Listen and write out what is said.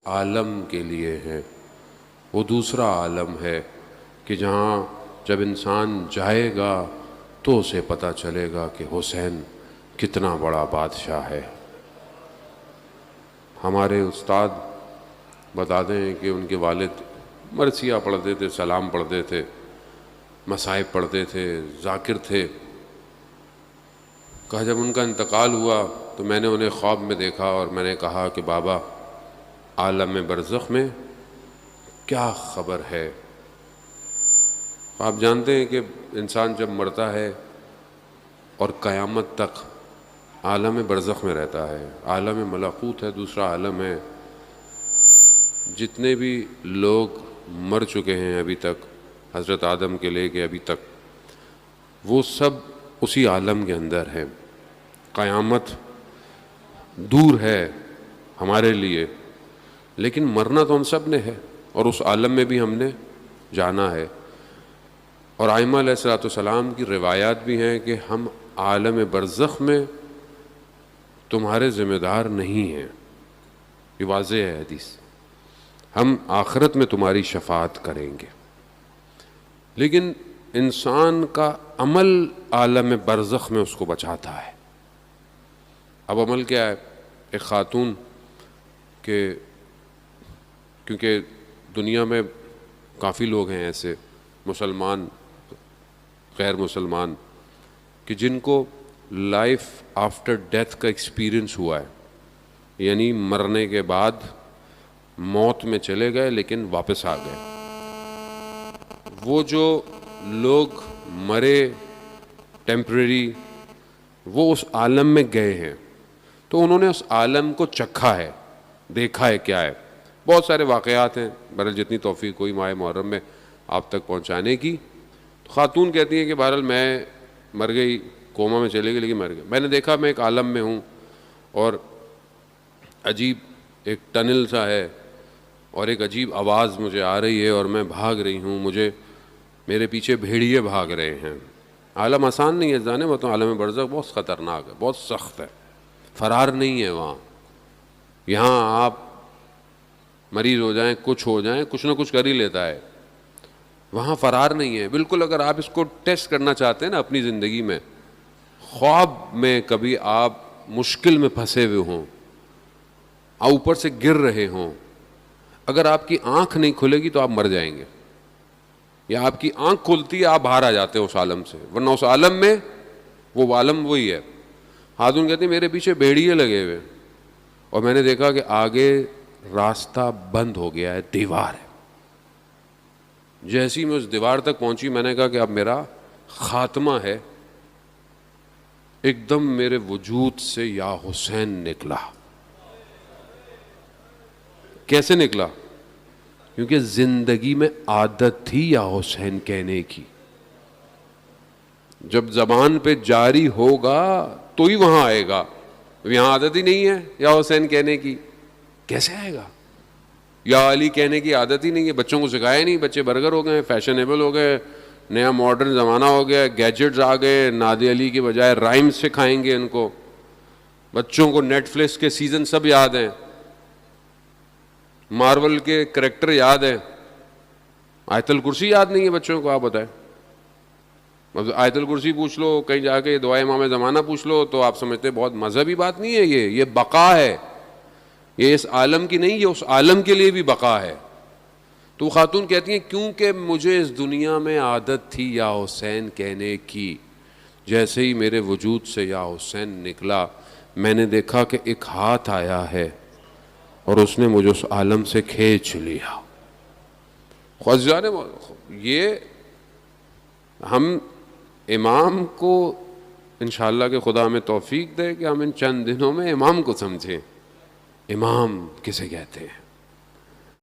عالم کے لیے ہیں، وہ دوسرا عالم ہے کہ جہاں جب انسان جائے گا تو اسے پتہ چلے گا کہ حسین کتنا بڑا بادشاہ ہے۔ ہمارے استاد بتاتے ہیں کہ ان کے والد مرثیہ پڑھتے تھے، سلام پڑھتے تھے، مصائب پڑھتے تھے، ذاکر تھے۔ کہا جب ان کا انتقال ہوا تو میں نے انہیں خواب میں دیکھا اور میں نے کہا کہ بابا عالم برزخ میں کیا خبر ہے؟ آپ جانتے ہیں کہ انسان جب مرتا ہے اور قیامت تک عالم برزخ میں رہتا ہے، عالم ملکوت ہے، دوسرا عالم ہے۔ جتنے بھی لوگ مر چکے ہیں ابھی تک، حضرت آدم کے لے کے ابھی تک، وہ سب اسی عالم کے اندر ہیں۔ قیامت دور ہے ہمارے لیے، لیکن مرنا تو ہم سب نے ہے اور اس عالم میں بھی ہم نے جانا ہے۔ اور ائمہ علیہ الصلوۃ والسلام کی روایات بھی ہیں کہ ہم عالم برزخ میں تمہارے ذمہ دار نہیں ہیں، یہ واضح ہے حدیث، ہم آخرت میں تمہاری شفاعت کریں گے۔ لیکن انسان کا عمل عالم برزخ میں اس کو بچاتا ہے۔ اب عمل کیا ہے؟ ایک خاتون کہ کیونکہ دنیا میں کافی لوگ ہیں ایسے مسلمان غیر مسلمان کہ جن کو لائف آفٹر ڈیتھ کا ایکسپیرئنس ہوا ہے، یعنی مرنے کے بعد موت میں چلے گئے لیکن واپس آ گئے۔ وہ جو لوگ مرے ٹیمپریری، وہ اس عالم میں گئے ہیں تو انہوں نے اس عالم کو چکھا ہے، دیکھا ہے کیا ہے۔ بہت سارے واقعات ہیں، بہرحال جتنی توفیق کوئی ماہ محرم میں آپ تک پہنچانے کی۔ تو خاتون کہتی ہیں کہ بہرحال میں مر گئی، کوما میں چلے گئی لیکن مر گئی۔ میں نے دیکھا میں ایک عالم میں ہوں اور عجیب ایک ٹنل سا ہے اور ایک عجیب آواز مجھے آ رہی ہے اور میں بھاگ رہی ہوں، میرے پیچھے بھیڑیے بھاگ رہے ہیں۔ عالم آسان نہیں ہے جانے، وہ تو عالم برزخ بہت خطرناک ہے، بہت سخت ہے، فرار نہیں ہے وہاں۔ یہاں آپ مریض ہو جائیں، کچھ ہو جائیں، کچھ نہ کچھ کر ہی لیتا ہے، وہاں فرار نہیں ہے بالکل۔ اگر آپ اس کو ٹیسٹ کرنا چاہتے ہیں نا اپنی زندگی میں، خواب میں کبھی آپ مشکل میں پھنسے ہوئے ہوں، اوپر سے گر رہے ہوں، اگر آپ کی آنکھ نہیں کھلے گی تو آپ مر جائیں گے، یا آپ کی آنکھ کھلتی ہے آپ باہر آ جاتے ہیں اس عالم سے، ورنہ اس عالم میں وہ عالم وہی ہے۔ خاتون کہتے ہیں میرے پیچھے بھیڑیے لگے ہوئے اور میں نے دیکھا کہ آگے راستہ بند ہو گیا ہے، دیوار ہے۔ جیسی میں اس دیوار تک پہنچی میں نے کہا کہ اب میرا خاتمہ ہے، ایک دم میرے وجود سے یا حسین نکلا۔ کیسے نکلا؟ کیونکہ زندگی میں عادت تھی یا حسین کہنے کی، جب زبان پہ جاری ہوگا تو ہی وہاں آئے گا، یہاں عادت ہی نہیں ہے یا حسین کہنے کی، کیسے آئے گا؟ یا علی کہنے کی عادت ہی نہیں ہے، بچوں کو سکھایا نہیں، بچے برگر ہو گئے، فیشنیبل ہو گئے، نیا ماڈرن زمانہ ہو گیا، گیجٹس آ گئے، نادی علی کی بجائے رائمز سکھائیں گے ان کو، بچوں کو نیٹ فلکس کے سیزن سب یاد ہیں، مارول کے کریکٹر یاد ہیں، آیت الکرسی یاد نہیں ہے بچوں کو، آپ بتائیں۔ آیت الکرسی پوچھ لو، کہیں جا کے دعائے امام زمانہ پوچھ لو تو آپ سمجھتے بہت مذہبی بات نہیں ہے، یہ بقا ہے، یہ اس عالم کی نہیں، یہ اس عالم کے لیے بھی بقا ہے۔ تو خاتون کہتی ہیں کیونکہ مجھے اس دنیا میں عادت تھی یا حسین کہنے کی، جیسے ہی میرے وجود سے یا حسین نکلا میں نے دیکھا کہ ایک ہاتھ آیا ہے اور اس نے مجھے اس عالم سے کھینچ لیا۔ یہ ہم امام کو انشاءاللہ کہ خدا ہمیں توفیق دے کہ ہم ان چند دنوں میں امام کو سمجھیں، امام کسے کہتے ہیں۔